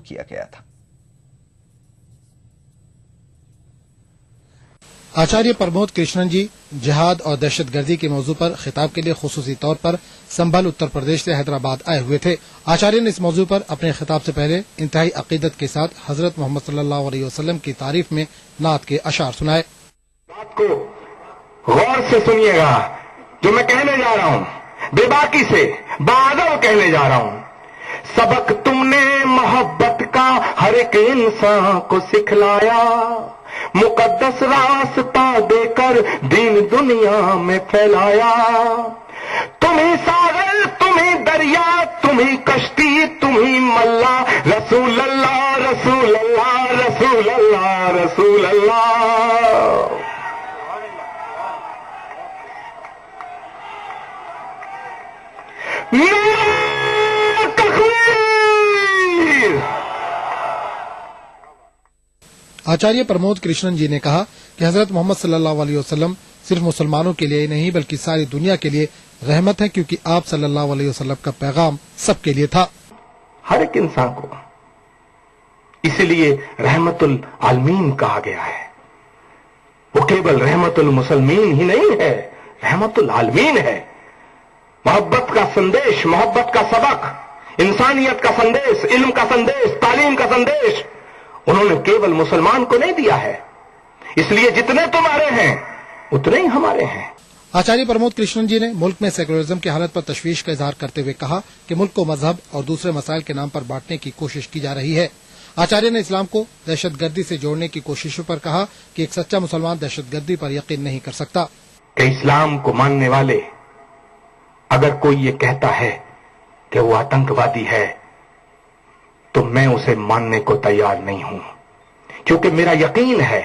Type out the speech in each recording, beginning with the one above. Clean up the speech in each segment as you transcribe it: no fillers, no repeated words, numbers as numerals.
کیا گیا تھا۔ آچاریہ پرمود کرشنن جی جہاد اور دہشت گردی کے موضوع پر خطاب کے لیے خصوصی طور پر سنبھل اتر پردیش سے حیدرآباد آئے ہوئے تھے۔ آچاریہ نے اس موضوع پر اپنے خطاب سے پہلے انتہائی عقیدت کے ساتھ حضرت محمد صلی اللہ علیہ وسلم کی تعریف میں نعت کے اشعار سنائے۔ بات کو غور سے سنیے گا، جو میں کہنے جا رہا ہوں بے باکی سے بادل کہنے جا رہا ہوں۔ سبق تم نے محبت کا ہر ایک انسان کو سکھلایا، مقدس راستہ دے کر دین دنیا میں پھیلایا۔ تمہیں ساغر، تمہیں دریا، تمہیں کشتی، تمہیں ملا، رسول اللہ رسول اللہ رسول اللہ رسول اللہ۔ آچاریہ پرمود کرشنن جی نے کہا کہ حضرت محمد صلی اللہ علیہ وسلم صرف مسلمانوں کے لیے نہیں بلکہ ساری دنیا کے لیے رحمت ہے، کیونکہ آپ صلی اللہ علیہ وسلم کا پیغام سب کے لیے تھا، ہر ایک انسان کو، اسی لیے رحمت العالمین کہا گیا ہے۔ وہ کیول رحمت المسلمین ہی نہیں ہے، رحمت العالمین ہے۔ محبت کا سندیش، محبت کا سبق، انسانیت کا سندیش، علم کا سندیش، تعلیم کا سندیش انہوں نے کیول مسلمان کو نہیں دیا ہے، اس لیے جتنے تمہارے ہیں اتنے ہی ہمارے ہیں۔ آچاریہ پرمود کرشنن جی نے ملک میں سیکولرزم کی حالت پر تشویش کا اظہار کرتے ہوئے کہا کہ ملک کو مذہب اور دوسرے مسائل کے نام پر بانٹنے کی کوشش کی جا رہی ہے۔ آچاریہ نے اسلام کو دہشت گردی سے جوڑنے کی کوششوں پر کہا کہ ایک سچا مسلمان دہشت گردی پر یقین نہیں کر سکتا۔ کہ اسلام کو ماننے والے اگر کوئی یہ کہتا ہے کہ وہ آتنکوادی ہے تو میں اسے ماننے کو تیار نہیں ہوں، کیونکہ میرا یقین ہے،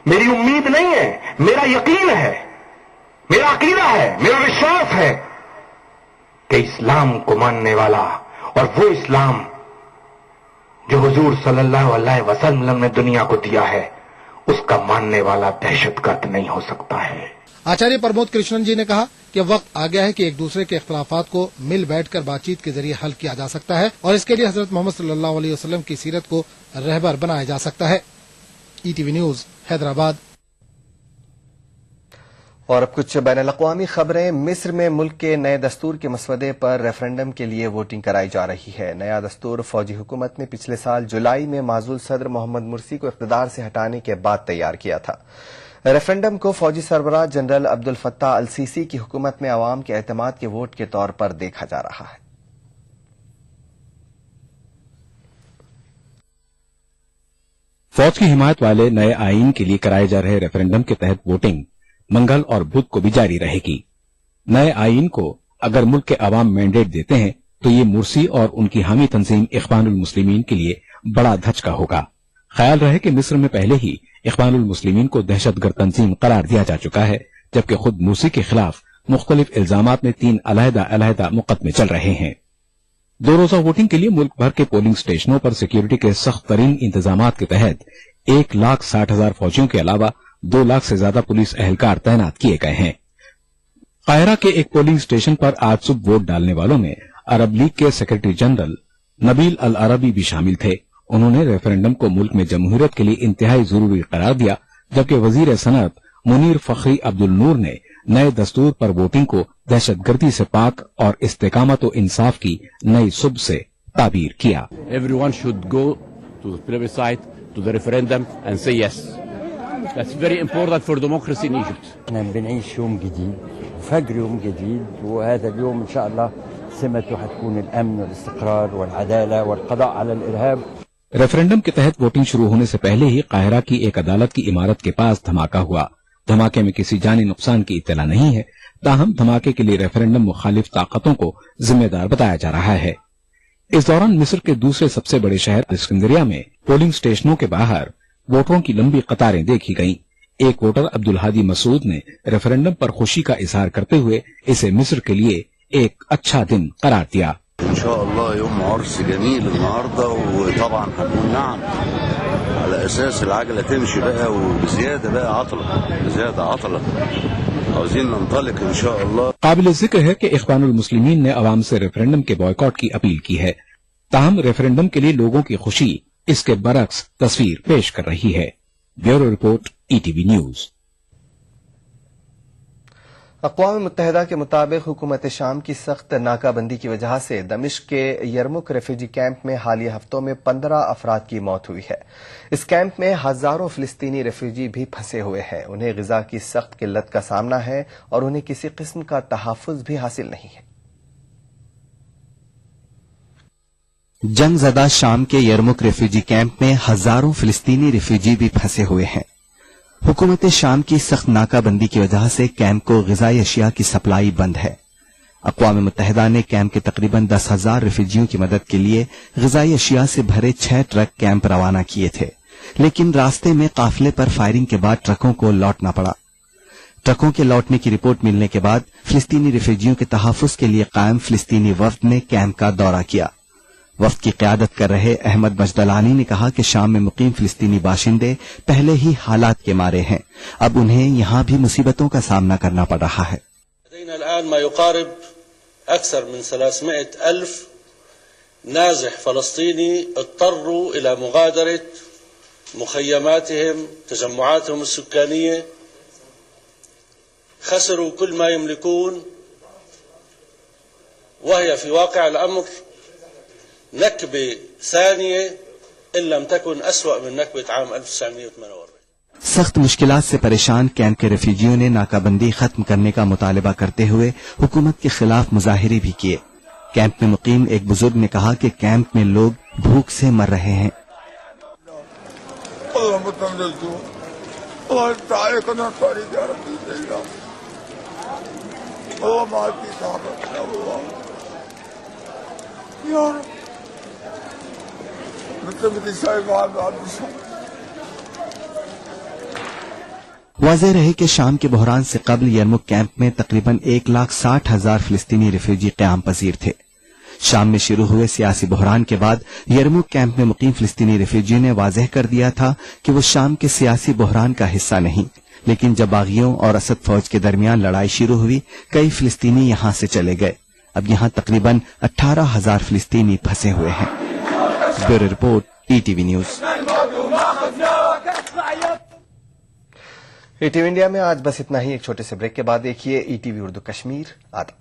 میری امید نہیں ہے، میرا یقین ہے، میرا عقیدہ ہے، میرا وشواس ہے کہ اسلام کو ماننے والا اور وہ اسلام جو حضور صلی اللہ علیہ وسلم نے دنیا کو دیا ہے، اس کا ماننے والا دہشت گرد نہیں ہو سکتا ہے۔ آچاریہ پرمود کرشنن جی نے کہا کہ وقت آ گیا ہے کہ ایک دوسرے کے اختلافات کو مل بیٹھ کر بات چیت کے ذریعے حل کیا جا سکتا ہے، اور اس کے لیے حضرت محمد صلی اللہ علیہ وسلم کی سیرت کو رہبر بنایا جا سکتا ہے۔ E T V news, Hyderabad. اور اب کچھ بین الاقوامی خبریں۔ مصر میں ملک کے نئے دستور کے مسودے پر ریفرنڈم کے لیے ووٹنگ کرائی جا رہی ہے۔ نیا دستور فوجی حکومت نے پچھلے سال جولائی میں معزول صدر محمد مرسی کو اقتدار سے ہٹانے کے بعد تیار کیا تھا۔ ریفرنڈم کو فوجی سربراہ جنرل عبد الفتاح السیسی کی حکومت میں عوام کے اعتماد کے ووٹ کے طور پر دیکھا جا رہا ہے۔ فوج کی حمایت والے نئے آئین کے لیے کرائے جا رہے ریفرنڈم کے تحت ووٹنگ منگل اور بدھ کو بھی جاری رہے گی۔ نئے آئین کو اگر ملک کے عوام مینڈیٹ دیتے ہیں تو یہ مرسی اور ان کی حامی تنظیم اخوان المسلمین کے لیے بڑا دھچکا ہوگا۔ خیال رہے کہ مصر میں پہلے ہی اخوان المسلمین کو دہشت گرد تنظیم قرار دیا جا چکا ہے، جبکہ خود مرسی کے خلاف مختلف الزامات میں 3 علیحدہ مقدمے چل رہے ہیں۔ 2 روزہ ووٹنگ کے لیے ملک بھر کے پولنگ سٹیشنوں پر سیکیورٹی کے سخت ترین انتظامات کے تحت 1,60,000 فوجیوں کے علاوہ 2 لاکھ سے زیادہ پولیس اہلکار تعینات کیے گئے ہیں۔ قاہرہ کے ایک پولنگ سٹیشن پر آج صبح ووٹ ڈالنے والوں میں عرب لیگ کے سیکرٹری جنرل نبیل العربی بھی شامل تھے۔ انہوں نے ریفرنڈم کو ملک میں جمہوریت کے لیے انتہائی ضروری قرار دیا، جبکہ وزیر صنعت منیر فخری عبد النور نے نئے دستور پر ووٹنگ کو دہشت گردی سے پاک اور استقامت و انصاف کی نئی صبح سے تعبیر کیا۔ Everyone should go to the plebiscite, to the referendum and say yes. That's very important for democracy in Egypt. احنا بنعيش يوم جديد وفجر يوم جديد، وهذا اليوم ان شاء الله سمته حتكون الامن والاستقرار والعداله والقضاء على الارهاب۔ ریفرنڈم کے تحت ووٹنگ شروع ہونے سے پہلے ہی قاہرہ کی ایک عدالت کی عمارت کے پاس دھماکہ ہوا۔ دھماکے میں کسی جانی نقصان کی اطلاع نہیں ہے، تاہم دھماکے کے لیے ریفرنڈم مخالف طاقتوں کو ذمہ دار بتایا جا رہا ہے۔ اس دوران مصر کے دوسرے سب سے بڑے شہر اسکندریہ میں پولنگ سٹیشنوں کے باہر ووٹروں کی لمبی قطاریں دیکھی گئیں۔ ایک ووٹر عبدالہادی مسعود نے ریفرنڈم پر خوشی کا اظہار کرتے ہوئے اسے مصر کے لیے ایک اچھا دن قرار دیا۔ ان شاء الله يوم عرس جميل النهارده، وطبعا هنقول نعم على اساس العجله تمشي بقى وبزياده بقى عطله عاوزين ننطلق ان شاء الله۔ قابل ذکر ہے کہ اخوان المسلمین نے عوام سے ریفرنڈم کے بائیکاٹ کی اپیل کی ہے۔ ताहम रेफरेंडम के लिए लोगों की खुशी इसके बरक्स तस्वीर पेश कर रही है। Bureau report, ETV news. अक़वाम मुत्तहिदा के मुताबिक हुकूमत शाम की सख्त नाकाबंदी की वजह से दमिश्क के यरमुक रेफ्यूजी कैंप में हालिया हफ्तों में 15 अफराद की मौत हुई है। इस कैंप में हजारों फिलिस्तीनी रेफ्यूजी भी फंसे हुए हैं। उन्हें ग़िज़ा की सख्त किल्लत का सामना है और उन्हें किसी किस्म का तहफ़्फ़ुज़ भी हासिल नहीं है। जंगज़दा शाम के यरमुक रेफ्यूजी कैंप में हजारों फिलिस्तीनी रेफ्यूजी भी फंसे हुए हैं। हुकूमत शाम की सख्त नाकाबंदी की वजह से कैंप को ग़िज़ाई अशिया की सप्लाई बंद है। अक़वाम मुत्तहिदा ने कैंप के तकरीबन 10,000 रिफ्यूजियों की मदद के लिए ग़िज़ाई अशिया से भरे 6 ट्रक कैंप रवाना किए थे, लेकिन रास्ते में काफिले पर फायरिंग के बाद ट्रकों को लौटना पड़ा। ट्रकों के लौटने की रिपोर्ट मिलने के बाद फिलिस्तीनी रिफ्यूजियों के तहफ़्फ़ुज़ के लिए कायम फिलिस्तीनी वफ़द ने कैंप का दौरा किया। वफ़द की क़यादत कर रहे अहमद मजदलानी ने कहा कि शाम में मुकीम फिलिस्तीनी बाशिंदे पहले ही हालात के मारे हैं, अब उन्हें यहां भी मुसीबतों का सामना करना पड़ रहा है। الآن ما يقارب أكثر من 300,000 نازح فلسطيني اضطروا إلى مغادرة مخيماتهم تجمعاتهم السكانية، خسروا كل ما يملكون، وهي في واقع الأمر نكبة ثانية إن لم تكن أسوأ من نكبة عام 1948۔ सख्त मुश्किलात से परेशान कैंप के रेफ्यूजियों ने नाकाबंदी खत्म करने का मुतालबा करते हुए हुकूमत के खिलाफ मुजाहिरे भी किए। कैंप में मुकीम एक बुजुर्ग ने कहा कि कैंप में लोग भूख से मर रहे हैं। वाज़ेह रहे कि शाम के बहरान से कबल यरमुक कैंप में तकरीबन 1,60,000 फिलिस्तीनी रिफ्यूजी क़याम पजीर थे। शाम में शुरू हुए सियासी बहरान के बाद यरमुक कैंप में मुकीम फिलिस्तीनी रिफ्यूजियों ने वाज़ेह कर दिया था कि वो शाम के सियासी बहरान का हिस्सा नहीं, लेकिन जब बागियों और असद फौज के दरमियान लड़ाई शुरू हुई, कई फिलिस्तीनी यहां से चले गए। अब यहां तकरीबन 18,000 फिलिस्तीनी फंसे हुए हैं। Bureau report, ETV news. ETV India में आज बस इतना ही। एक छोटे से ब्रेक के बाद देखिए ईटीवी उर्दू कश्मीर। आदाब।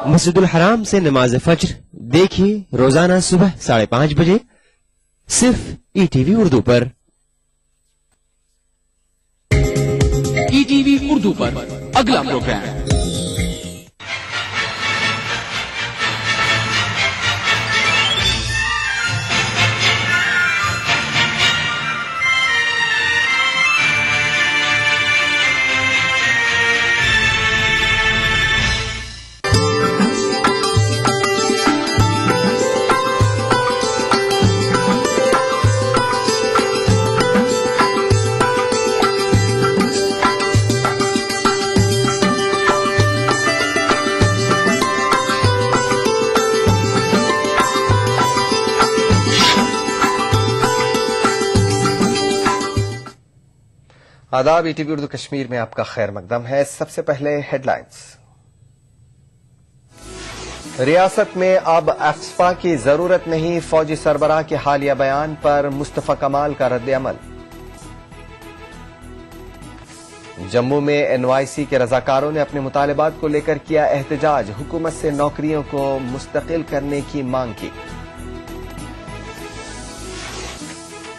मस्जिदुल हराम से नमाज फज्र देखिए रोजाना सुबह 5:30 बजे सिर्फ ईटीवी उर्दू पर। ईटीवी उर्दू पर अगला प्रोग्राम आदाब। ईटीवी उर्दू कश्मीर में आपका खैर मकदम है। सबसे पहले हेडलाइंस। रियासत में अब एफ्सपा की जरूरत नहीं, फौजी सरबराह के हालिया बयान पर मुस्तफा कमाल का रद्द-ए-अमल। जम्मू में एनवाईसी के रजाकारों ने अपने मुतालबात को लेकर किया एहतजाज, हुकूमत से नौकरियों को मुस्तकिल करने की मांग की।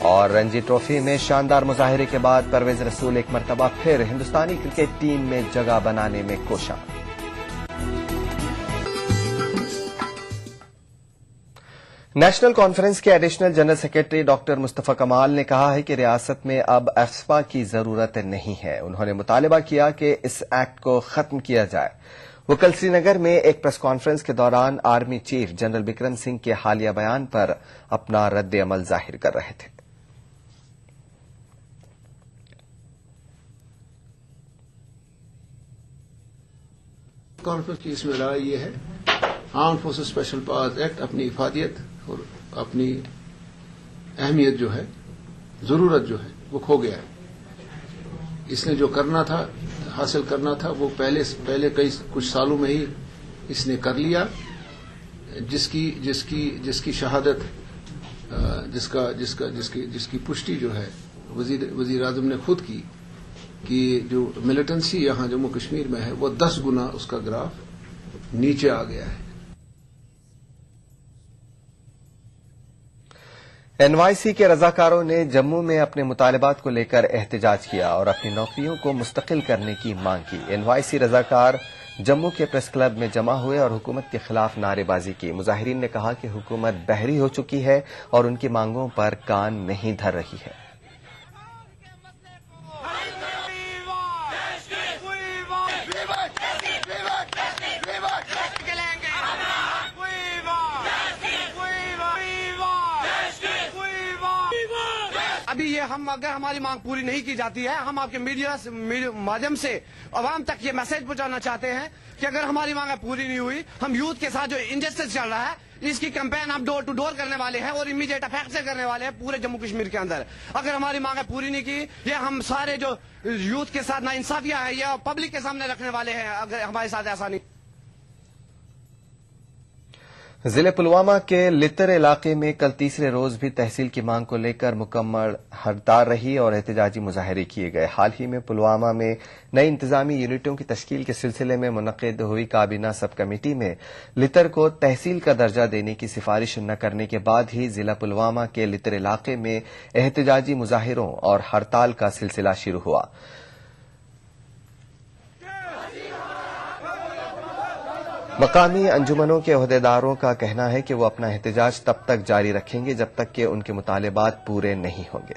और रणजी ट्रॉफी में शानदार मुजाहिरे के बाद परवेज रसूल एक मरतबा फिर हिंदुस्तानी क्रिकेट टीम में जगह बनाने में कोशां। نیشنل کانفرنس کے ایڈیشنل جنرل سیکرٹری ڈاکٹر مصطفی کمال نے کہا ہے کہ ریاست میں اب افسپا کی ضرورت نہیں ہے. انہوں نے مطالبہ کیا کہ اس ایکٹ کو ختم کیا جائے. وہ کل سری نگر میں ایک پریس کانفرنس کے دوران army chief general Bikram Singh کے حالیہ بیان پر اپنا رد عمل ظاہر کر رہے تھے. کانفرنس کی اس میں رائے یہ ہے arm forces special powers act اپنی افادیت اور اپنی اہمیت جو ہے ضرورت جو ہے وہ کھو گیا ہے. اس نے جو کرنا تھا حاصل کرنا تھا وہ پہلے کچھ سالوں میں ہی اس نے کر لیا. جس کی شہادت جس کی پشٹی جو ہے وزیر اعظم نے خود کی کہ جو ملیٹنسی یہاں جموں کشمیر میں ہے وہ 10 گنا اس کا گراف نیچے آ گیا ہے. این وائی سی کے رضاکاروں نے جموں میں اپنے مطالبات کو لے کر احتجاج کیا اور اپنی نوکریوں کو مستقل کرنے کی مانگ کی. این وائی سی رضاکار جموں کے پریس کلب میں جمع ہوئے اور حکومت کے خلاف نعرے بازی کی. مظاہرین نے کہا کہ حکومت بحری ہو چکی ہے اور ان کی مانگوں پر کان نہیں دھر رہی ہے. ابھی یہ اگر ہماری مانگ پوری نہیں کی جاتی ہے ہم آپ کے میڈیا مادھیم سے عوام تک یہ میسج پہنچانا چاہتے ہیں کہ اگر ہماری مانگیں پوری نہیں ہوئی ہم یوتھ کے ساتھ جو انجسٹس چل رہا ہے اس کی کیمپین ہم ڈور ٹو ڈور کرنے والے ہیں اور امیڈیٹ افیکٹ سے کرنے والے ہیں پورے جموں کشمیر کے اندر. اگر ہماری مانگیں پوری نہیں کی یہ ہم سارے جو یوتھ کے ساتھ ناانصافیاں ہیں یہ پبلک کے سامنے رکھنے والے ہیں اگر ہمارے ساتھ ایسا نہیں. ضلع پلوامہ کے لتر علاقے میں کل تیسرے روز بھی تحصیل کی مانگ کو لے کر مکمل ہڑتال رہی اور احتجاجی مظاہرے کیے گئے. حال ہی میں پلوامہ میں نئی انتظامی یونٹوں کی تشکیل کے سلسلے میں منعقد ہوئی کابینہ سب کمیٹی میں لتر کو تحصیل کا درجہ دینے کی سفارش نہ کرنے کے بعد ہی ضلع پلوامہ کے لتر علاقے میں احتجاجی مظاہروں اور ہڑتال کا سلسلہ شروع ہوا. مقامی انجمنوں کے عہدیداروں کا کہنا ہے کہ وہ اپنا احتجاج تب تک جاری رکھیں گے جب تک کہ ان کے مطالبات پورے نہیں ہوں گے.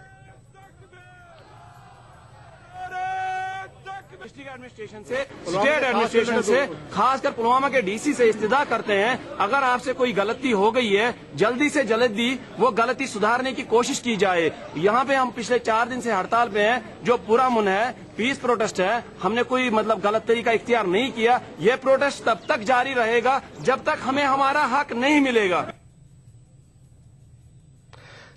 اسٹیٹ ایڈمنسٹریشن سے خاص کر پلوامہ کے ڈی سی سے استدعا کرتے ہیں اگر آپ سے کوئی غلطی ہو گئی ہے جلدی سے جلدی وہ غلطی سدھارنے کی کوشش کی جائے. یہاں پہ ہم پچھلے 4 دن سے ہڑتال پہ ہیں جو پورا من ہے پیس پروٹیسٹ ہے. ہم نے کوئی غلط طریقہ اختیار نہیں کیا. یہ پروٹیسٹ تب تک جاری رہے گا جب تک ہمیں ہمارا حق نہیں ملے گا.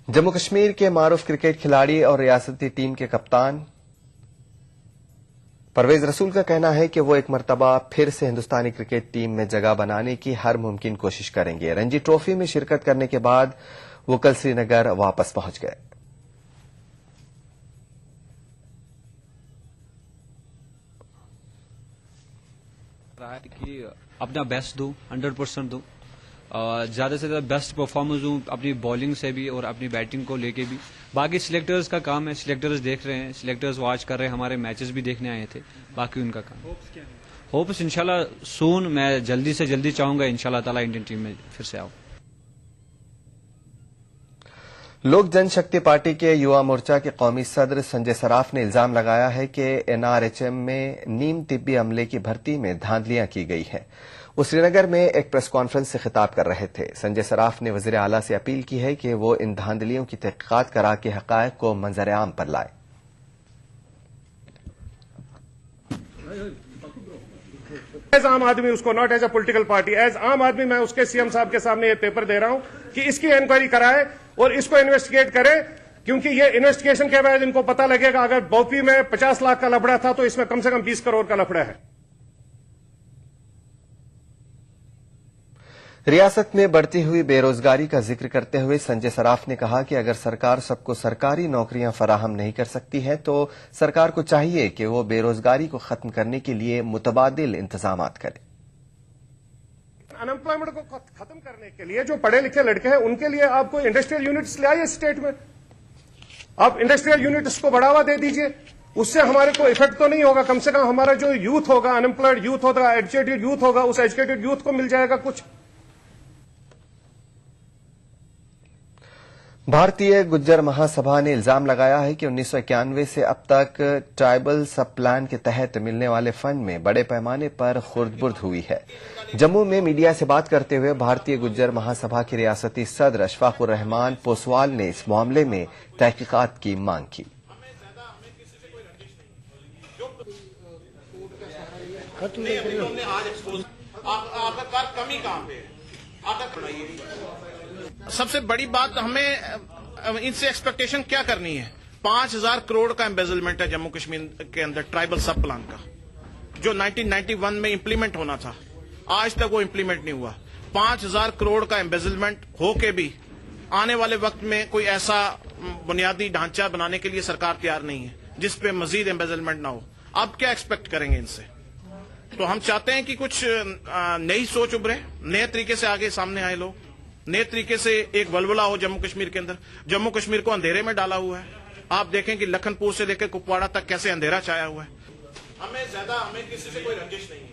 جموں کشمیر کے معروف کرکٹ کھلاڑی اور ریاستی ٹیم کے کپتان پرویز رسول کا کہنا ہے کہ وہ ایک مرتبہ پھر سے ہندوستانی کرکٹ ٹیم میں جگہ بنانے کی ہر ممکن کوشش کریں گے. رنجی ٹرافی میں شرکت کرنے کے بعد وہ کل سری نگر واپس پہنچ گئے. کہ اپنا بیسٹ دوں 100% دوں زیادہ سے زیادہ بیسٹ پرفارمنس دوں اپنی بالنگ سے بھی اور اپنی بیٹنگ کو لے کے بھی. باقی سلیکٹرز کا کام ہے سلیکٹرز دیکھ رہے ہیں سلیکٹرز واچ کر رہے ہیں ہمارے میچز بھی دیکھنے آئے تھے باقی ان کا کام. ہوپس انشاءاللہ سون میں جلدی سے جلدی چاہوں گا انشاءاللہ تعالی انڈین ٹیم میں پھر سے آؤں. لوک جن شکتی پارٹی کے یوا مورچہ کے قومی صدر سنجے سراف نے الزام لگایا ہے کہ NRHM میں نیم طبی عملے کی بھرتی میں دھاندلیاں کی گئی ہیں. وہ سری نگر میں ایک پریس کانفرنس سے خطاب کر رہے تھے. سنجے سراف نے وزیر اعلیٰ سے اپیل کی ہے کہ وہ ان دھاندلیوں کی تحقیقات کرا کے حقائق کو منظر عام پر لائے. ایز عام آدمی اس کو not as a political party as عام آدمی میں اس کے CM صاحب کے سامنے یہ پیپر دے رہا ہوں کہ اس کی انکوائری کرائے اور اس کو انویسٹیگیٹ کرے کیونکہ یہ انویسٹیگیشن کے بعد ان کو پتہ لگے گا اگر بوپی میں 50 لاکھ کا لفڑا تھا تو اس میں کم سے کم 20 کروڑ کا لفڑا ہے. ریاست میں بڑھتی ہوئی بے روزگاری کا ذکر کرتے ہوئے سنجے سراف نے کہا کہ اگر سرکار سب کو سرکاری نوکریاں فراہم نہیں کر سکتی ہے تو سرکار کو چاہیے کہ وہ بے روزگاری کو ختم کرنے کے لیے متبادل انتظامات کرے. انمپلائمنٹ کو ختم کرنے کے لیے جو پڑھے لکھے لڑکے ہیں ان کے لیے آپ کو انڈسٹریل یونٹس لے آئیے اسٹیٹ میں. آپ انڈسٹریل یونٹس کو بڑھاوا دے دیجئے. اس سے ہمارے کو افیکٹ تو نہیں ہوگا کم سے کم ہمارا جو یوتھ ہوگا انمپلائڈ یوتھ ہوگا ایجوکیٹڈ یوتھ ہوگا اس ایجوکیٹڈ یوتھ کو مل جائے گا کچھ. भारतीय गुज्जर महासभा ने इल्जाम लगाया है कि 1991 से अब तक ट्राइबल सब प्लान के तहत मिलने वाले फंड में बड़े पैमाने पर खुर्द-बुर्द हुई है। जम्मू में मीडिया से बात करते हुए भारतीय गुज्जर महासभा के रियासती सदर अशफाकुर रहमान पोसवाल ने इस मामले में तहकीकात की मांग की। सबसे बड़ी बात हमें इनसे एक्सपेक्टेशन क्या करनी है? 5,000 करोड़ का एम्बेजलमेंट है जम्मू कश्मीर के अंदर ट्राइबल सब प्लान का, जो 1991 में इंप्लीमेंट होना था, आज तक वो इंप्लीमेंट नहीं हुआ। 5,000 करोड़ का एम्बेजलमेंट हो के भी आने वाले वक्त में कोई ऐसा बुनियादी ढांचा बनाने के लिए सरकार तैयार नहीं है जिसपे मजीद एम्बेजलमेंट ना हो। अब क्या एक्सपेक्ट करेंगे इनसे? तो हम चाहते हैं कि कुछ नई सोच उभरे, नए तरीके से आगे सामने आए लोग, नए तरीके से एक वलवला हो जम्मू कश्मीर के अंदर। जम्मू कश्मीर को अंधेरे में डाला हुआ है। आप देखें कि लखनपुर से लेकर कुपवाड़ा तक कैसे अंधेरा छाया हुआ है। हमें किसी से कोई रंजिश नहीं है।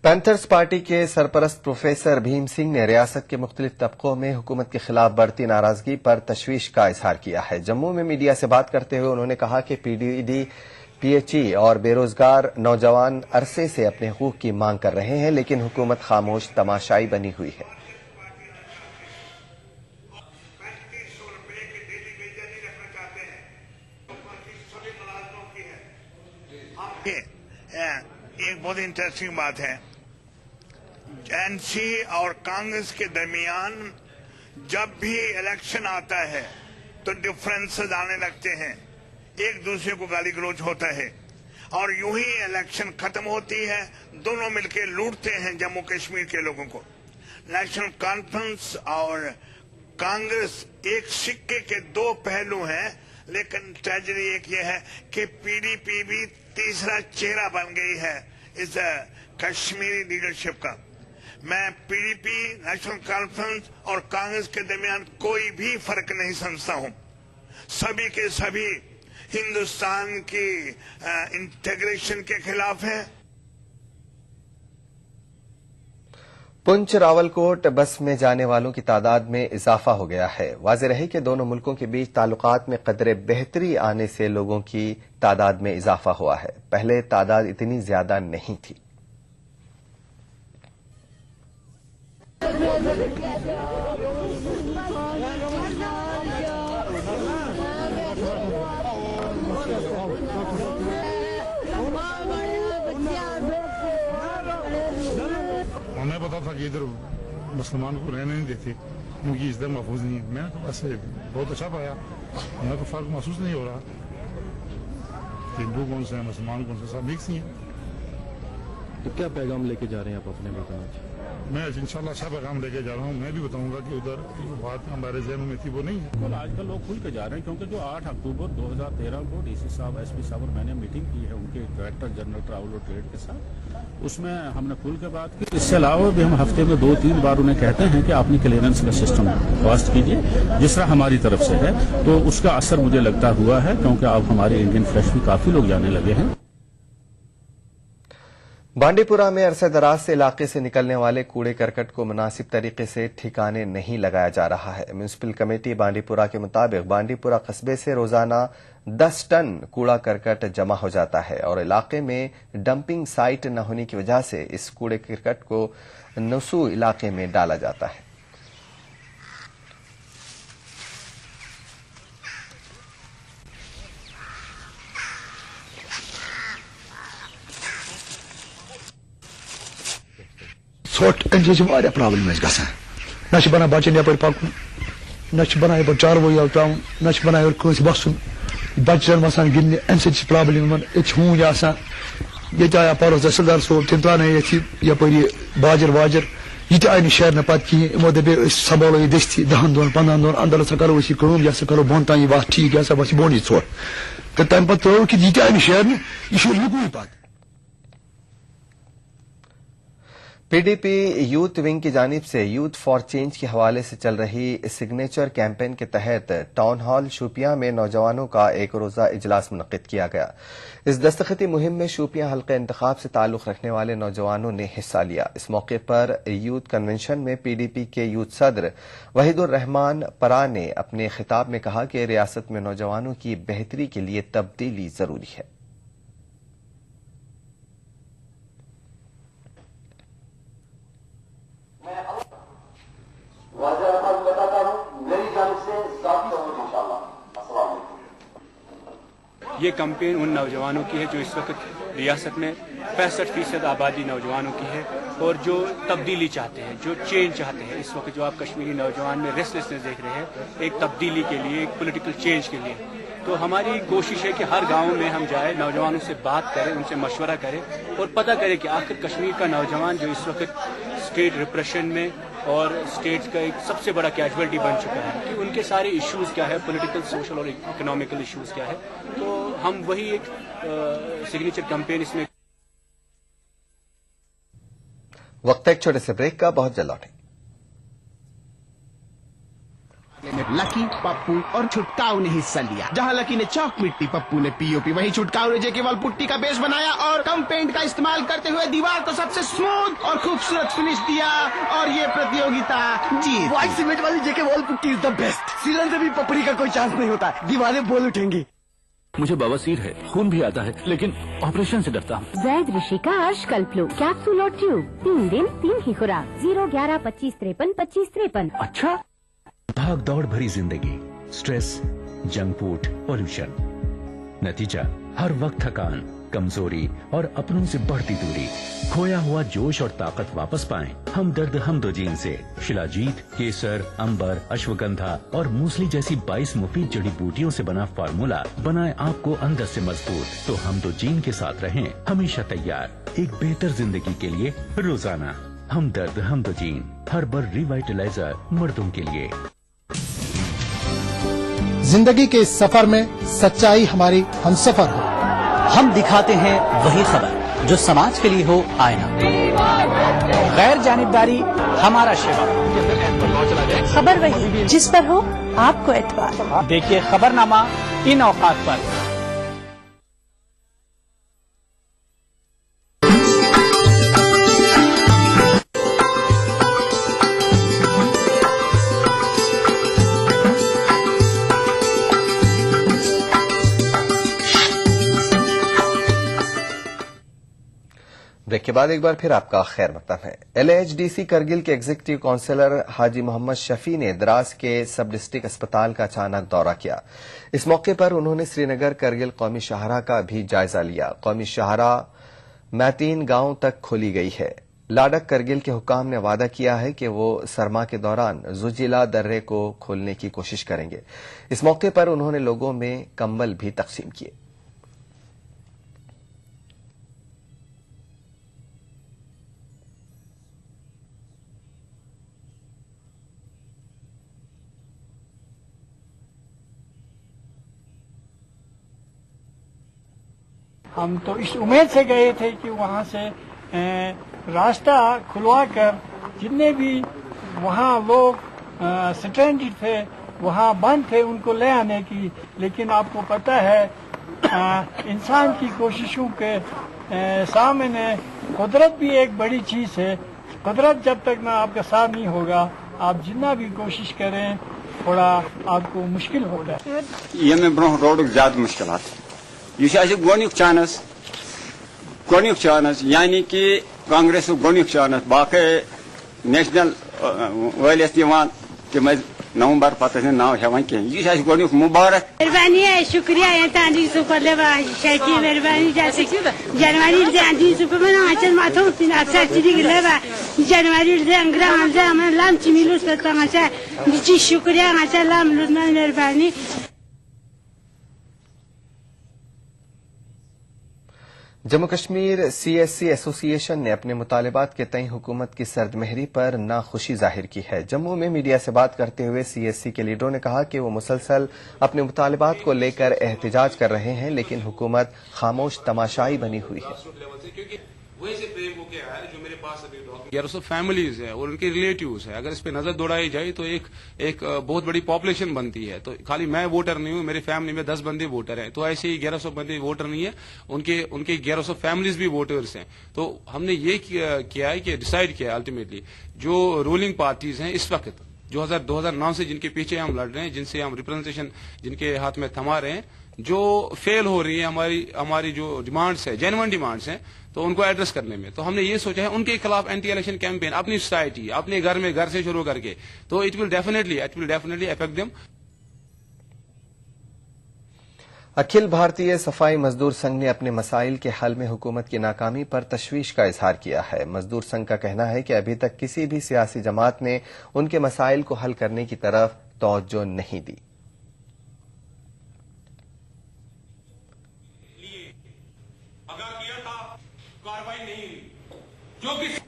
पैंथर्स पार्टी के सरपरस्त प्रोफेसर भीम सिंह ने रियासत के मुख्तलिफ तबकों में हुकूमत के खिलाफ बढ़ती नाराजगी पर तशवीश का इजहार किया है। जम्मू में मीडिया से बात करते हुए उन्होंने कहा कि पीडीडी, पीएचई और बेरोजगार नौजवान अरसे से अपने हकूक की मांग कर रहे हैं, लेकिन हुकूमत खामोश तमाशाई बनी हुई है। एक बहुत इंटरेस्टिंग बात है, एनसी और कांग्रेस के दरमियान जब भी इलेक्शन आता है तो डिफरेंसेस आने लगते हैं, एक दूसरे को गाली गलौज होता है, और यूं ही इलेक्शन खत्म होती है, दोनों मिलकर लूटते हैं जम्मू कश्मीर के लोगों को। नेशनल कॉन्फ्रेंस और कांग्रेस एक सिक्के के दो पहलू हैं, लेकिन ट्रेजेडी एक ये है कि पीडीपी भी तीसरा चेहरा बन गई है इस कश्मीरी लीडरशिप का। मैं पीडीपी, नेशनल कॉन्फ्रेंस और कांग्रेस के दरमियान कोई भी फर्क नहीं समझता हूं। सभी के सभी हिंदुस्तान की इंटीग्रेशन के खिलाफ है। पुंछ रावलकोट बस में जाने वालों की तादाद में इजाफा हो गया है। वाज़ेह रहे कि दोनों मुल्कों के बीच ताल्लुकात में कदरे बेहतरी आने से लोगों की तादाद में इजाफा हुआ है। पहले तादाद इतनी ज्यादा नहीं थी। हमें पता था कि इधर मुसलमान को रहने नहीं देते क्योंकि इधर महफूज नहीं है। मैंने तो ऐसे बहुत अच्छा पाया, हमें तो फर्क महसूस नहीं हो रहा। हिंदू कौन से हैं, मुसलमान कौन से, सब मिक्स ही हैं। तो क्या पैगाम लेके जा रहे हैं आप अपने बताना? मैं इंशाल्लाह अच्छा पैगाम लेके जा रहा हूँ। मैं भी बताऊंगा कि उधर जो बात हमारे जहनों में थी वो नहीं है। बिल्कुल आजकल लोग खुल के जा रहे हैं, क्योंकि जो 8 अक्टूबर 2013 को डीसी साहब, एसपी साहब और मैंने मीटिंग की है उनके डायरेक्टर जनरल ट्रैवल और ट्रेड के साथ, उसमें हमने खुल के बात की। इसके अलावा भी हम हफ्ते में 2-3 बार उन्हें कहते हैं कि आपने क्लियरेंस का सिस्टम फास्ट कीजिए, जिस तरह हमारी तरफ से है। तो उसका असर मुझे लगता हुआ है, क्योंकि अब हमारे इंडियन फ्रेश भी काफी लोग जाने लगे हैं। बांडीपुरा में अरसे दराज से इलाके से निकलने वाले कूड़े करकट को मुनासिब तरीके से ठिकाने नहीं लगाया जा रहा है। म्यूनिसिपल कमेटी बांडीपुरा के मुताबिक बांडीपुरा कस्बे से रोजाना 10 टन कूड़ा करकट जमा हो जाता है और इलाके में डंपिंग साइट न होने की वजह से इस कूड़े करकट को नसू इलाके में डाला जाता है। प्रॉब्लम न बना बचन यप पकन, न बना यप चारवो तराउन, न बना यस बसन, बचन वसान गिंदने अम प्रॉब्लम हूं ये आया पर्स तहसीलदार सोब तम त्रान यपरी बाजर वाजर ये आय शेरने पे कहें। इमो दपे संभालो ये दस्ती 10 दोन 15 दोन अंदर हसा करो यह करो बोन तान वत ठीक यह वस बोन ोर तो तम पे त्रो कि ये आय शेरने यह लुकु पे। पीडीपी यूथ विंग की जानिब से यूथ फॉर चेंज के हवाले से चल रही सिग्नेचर कैंपेन के तहत टाउन हॉल शोपियां में नौजवानों का एक रोजा इजलास मुनक्किद किया गया। इस दस्तखती मुहिम में शोपियां हल्के इंतखाब से ताल्लुक रखने वाले नौजवानों ने हिस्सा लिया। इस मौके पर यूथ कन्वेंशन में पीडीपी के यूथ सदर वहीदुर रहमान परा ने अपने खिताब में कहा कि रियासत में नौजवानों की बेहतरी के लिए तब्दीली जरूरी है। ये कैंपेन उन नौजवानों की है जो इस वक्त रियासत में 65% आबादी नौजवानों की है और जो तब्दीली चाहते हैं, जो चेंज चाहते हैं। इस वक्त जो आप कश्मीरी नौजवान में रेस्टलेसनेस देख रहे हैं, एक तब्दीली के लिए, एक पॉलिटिकल चेंज के लिए। तो हमारी कोशिश है कि हर गांव में हम जाए, नौजवानों से बात करें, उनसे मशवरा करें और पता करें कि आखिर कश्मीर का नौजवान जो इस वक्त स्टेट रिप्रेशन में और स्टेट का एक सबसे बड़ा कैजुअलिटी बन चुका है कि उनके सारे इश्यूज क्या है, पॉलिटिकल, सोशल और इकोनॉमिकल इश्यूज क्या है। तो हम वही एक सिग्नेचर कैंपेन इसमें। वक्त एक छोटे से ब्रेक का, बहुत जल्द लौटेंगे। लकी, पप्पू और छुटकाऊ ने हिस्सा लिया। जहां लकी ने चौक मिट्टी, पप्पू ने पीओपी, वहीं छुटकाऊ ने जेके वाल पुट्टी का बेस बनाया और कम पेंट का इस्तेमाल करते हुए दीवार को सबसे स्मूथ और खूबसूरत फिनिश दिया और ये प्रतियोगिता जीत। व्हाइट सीमेंट वाली JK wall putty is the best. सीलन से भी पपड़ी का कोई चांस नहीं होता, दीवारें बोल उठेंगी। मुझे बवासीर है, खून भी आता है, लेकिन ऑपरेशन से डरता हूँ। वैद ऋषि का कल्पलो कैप्सूल और ट्यूब, 3 दिन 3 ही खुराक, 01125532553। अच्छा। भाग दौड़ भरी जिंदगी, स्ट्रेस, जंक फूड, पोल्यूशन, नतीजा हर वक्त थकान, कमजोरी और अपनों से बढ़ती दूरी। खोया हुआ जोश और ताकत वापस पाएं। हमदर्द हमदोजीन से शिलाजीत, केसर, अंबर, अश्वगंधा और मूसली जैसी 22 मुफीद जड़ी बूटियों से बना फार्मूला बनाए आपको अंदर से मजबूत। तो हमदोजीन के साथ रहें हमेशा तैयार एक बेहतर जिंदगी के लिए रोजाना। हमदर्द हमदोजीन, हर्बल रिवाइटलाइजर मर्दों के लिए। जिंदगी के इस सफर में सच्चाई हमारी हमसफर हो। हम दिखाते हैं वही खबर जो समाज के लिए हो आईना। गैर जानिबदारी हमारा शिवा। खबर वही जिस पर हो आपको एतबार। देखिए खबरनामा इन औकात पर। ब्रेक के बाद एक बार फिर आपका खैर मकदम है। LHDC करगिल के एग्जीक्यूटिव काउंसलर हाजी मोहम्मद शफी ने द्रास के सब डिस्ट्रिक्ट अस्पताल का अचानक दौरा किया। इस मौके पर उन्होंने श्रीनगर करगिल कौमी शाहराह का भी जायजा लिया। कौमी शाहराह मैतीन गांव तक खोली गई है। लाडक करगिल के हुकाम ने वादा किया है कि वो सरमा के दौरान जुजिला दर्रे को खोलने की कोशिश करेंगे। इस मौके पर उन्होंने लोगों में कंबल भी तकसीम किए। हम तो इस उम्मीद से गए थे कि वहाँ से रास्ता खुलवा कर जितने भी वहाँ लोग स्ट्रेंडेड थे, वहाँ बंद थे, उनको ले आने की। लेकिन आपको पता है इंसान की कोशिशों के सामने कुदरत भी एक बड़ी चीज़ है। कुदरत जब तक ना आपका साथ नहीं होगा, आप जितना भी कोशिश करें थोड़ा आपको मुश्किल होता है। ये में ब्रोह रोड ज्यादा मुश्किल यह गोनिक चानस यानी कि कांग्रेस गोनिक चानस बाकी नेशनल वलियस तम नवंबर पत नाव हेवान कह यह गोनिक मुबारक। मेहरबानी है, शुक्रिया है तांदी सुपर शायद मेहरबानी जैसे जनवरी से आंधी सुपर में आचल माथो अक्सर चिड़ी लेवा जनवरी से अंग्रा हमसे हमें लाम चिमिलू सकता मचा जी शुक्रिया मचा लाम लुना मेहरबानी। जम्मू कश्मीर CSC एसोसिएशन ने अपने मुतालिबात के तय हुकूमत की सर्दमहरी पर नाखुशी जाहिर की है। जम्मू में मीडिया से बात करते हुए CSC के लीडरों ने कहा कि वो मुसलसल अपने मुतालिबात को लेकर एहतजाज कर रहे हैं, लेकिन हुकूमत खामोश तमाशाई बनी हुई है। वहीं से प्रेम होके आया है, जो मेरे पास अभी डॉक्यूमेंट फैमिलीज है और उनके रिलेटिव्स है। अगर इस पे नजर दौड़ाई जाए तो एक बहुत बड़ी पॉपुलेशन बनती है। तो खाली मैं वोटर नहीं हूँ, मेरी फैमिली में 10 बंदे वोटर हैं, तो ऐसे ही 1100 बंदे वोटर नहीं है, उनके 1100 फैमिलीज भी वोटर्स हैं। तो हमने ये किया है कि डिसाइड किया है अल्टीमेटली जो रूलिंग पार्टीज हैं इस वक्त 2009 से जिनके पीछे हम लड़ रहे हैं, जिनसे हम रिप्रेजेंटेशन जिनके हाथ में थमा रहे हैं, जो फेल हो रही है हमारी जो डिमांड्स है, जेन्युइन डिमांड्स हैं, तो उनको एड्रेस करने में, तो हमने ये सोचा है उनके खिलाफ एंटी इलेक्शन कैंपेन अपनी सोसाइटी, अपने घर से शुरू करके, तो it will definitely affect them. अखिल भारतीय सफाई मजदूर संघ ने अपने मसाइल के हल में हुकूमत की नाकामी पर तशवीश का इजहार किया है। मजदूर संघ का कहना है कि अभी तक किसी भी सियासी जमात ने उनके मसाइल को हल करने की तरफ तवज्जो नहीं दी।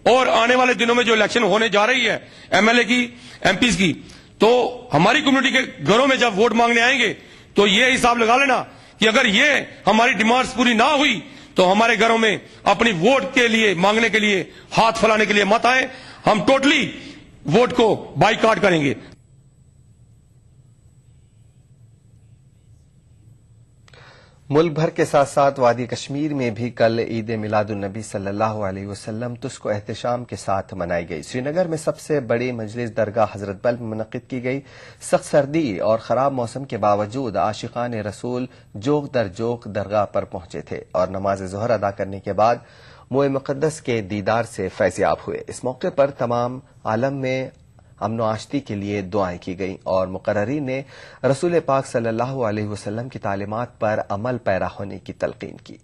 और आने वाले दिनों में जो इलेक्शन होने जा रही है एमएलए की, एमपीज की, तो हमारी कम्युनिटी के घरों में जब वोट मांगने आएंगे तो ये हिसाब लगा लेना कि अगर ये हमारी डिमांड्स पूरी ना हुई तो हमारे घरों में अपनी वोट के लिए मांगने के लिए हाथ फैलाने के लिए मत आए, हम टोटली वोट को बाइकआउट करेंगे। मुल्क भर के साथ साथ वादी कश्मीर में भी कल ईद मिलादुन नबी सल्लल्लाहु अलैहि वसल्लम तुस्को एहतशाम के साथ मनाई गई। श्रीनगर में सबसे बड़ी मजलिस दरगाह हजरत बल में मुनक्किद की गई। सख्त सर्दी और खराब मौसम के बावजूद आशिकान रसूल जोक दर जोक दरगाह पर पहुंचे थे और नमाज ज़ोहर अदा करने के बाद मोए मुक़द्दस के दीदार से फैज़याब हुए। इस मौके पर तमाम आलम में अमन व आश्ती के लिए दुआएं की गईं और मुकर्ररीन ने रसूल पाक सल्लल्लाहु अलैहि वसल्लम की तालीमात पर अमल पैरा होने की तलकीन की।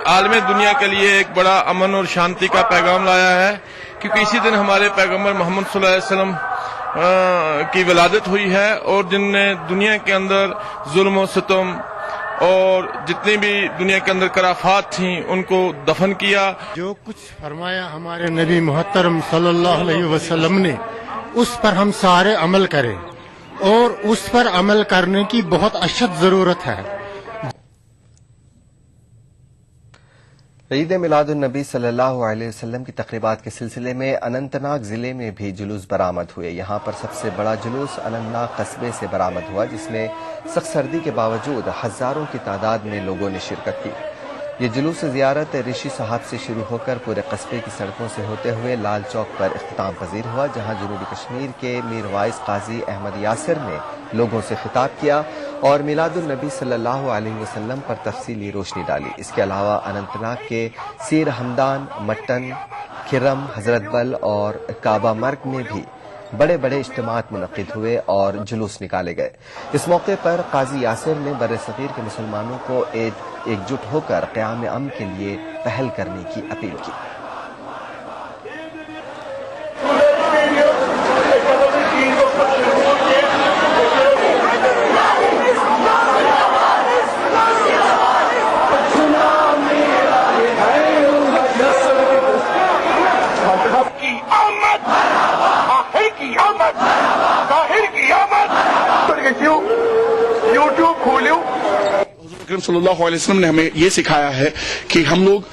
आलम दुनिया के लिए एक बड़ा अमन और शांति का पैगाम लाया है, क्योंकि इसी दिन हमारे पैगंबर मोहम्मद सल्लल्लाहु अलैहि वसल्लम की विलादत हुई है और जिनने दुनिया के अंदर जुल्म और सितम और जितनी भी दुनिया के अंदर कराफात थी उनको दफन किया। जो कुछ फरमाया हमारे नबी मुहत्तरम सल्लल्लाहु अलैहि वसल्लम ने, उस पर हम सारे अमल करें और उस पर अमल करने की बहुत अशद जरूरत है। ईद मिलादुन नबी सल्लल्लाहु अलैहि वसल्लम की तकरीबात के सिलसिले में अनंतनाग जिले में भी जुलूस बरामद हुए। यहाँ पर सबसे बड़ा जुलूस अनंतनाग कस्बे से बरामद हुआ, जिसमें सख्त सर्दी के बावजूद हजारों की तादाद में लोगों ने शिरकत की। ये जुलूस ज़ियारत ऋषि साहब से शुरू होकर पूरे कस्बे की सड़कों से होते हुए लाल चौक पर इख्तिताम पजीर हुआ, जहाँ जनूबी कश्मीर के मीर वाइस काजी अहमद यासिर ने लोगों से खिताब किया और मिलादुन नबी सल्लल्लाहु अलैहि वसल्लम पर तफसीली रोशनी डाली। इसके अलावा अनंतनाग के सीर हमदान, मट्टन, खिरम, हजरत बल और काबा मर्ग में भी बड़े बड़े इज्तिमात मुनक्किद हुए और जुलूस निकाले गए। इस मौके पर काजी यासिर ने बर्रे सगीर के मुसलमानों को एकजुट होकर क़याम अमन के लिए पहल करने की अपील की। सल्लल्लाहु अलैहि वसल्लम ने हमें ये सिखाया है कि हम लोग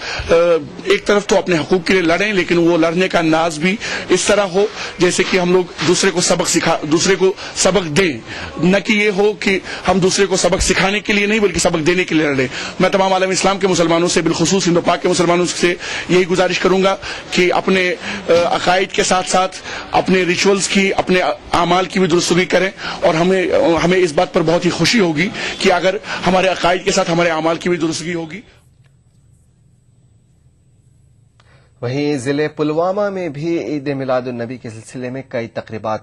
एक तरफ तो अपने हकूक के लिए लड़ें, लेकिन वो लड़ने का अंदाज भी इस तरह हो जैसे कि हम लोग दूसरे को सबक दें, न कि ये हो कि हम दूसरे को सबक सिखाने के लिए नहीं बल्कि सबक देने के लिए लड़ें। मैं तमाम आलम इस्लाम के मुसलमानों से, बिलखुसूस हिंदू पाक के मुसलमानों से यही गुजारिश करूंगा कि अपने अकायद के साथ साथ अपने रिचुअल्स की, अपने आमाल की भी दुरुस्तगी करें। और हमें इस बात पर बहुत ही खुशी होगी कि अगर हमारे अकायद के साथ हमारे आमाल की भी दुरुस्तगी होगी। वहीं जिले पुलवामा में भी ईद मिलाद उन नबी के सिलसिले में कई तकरीबात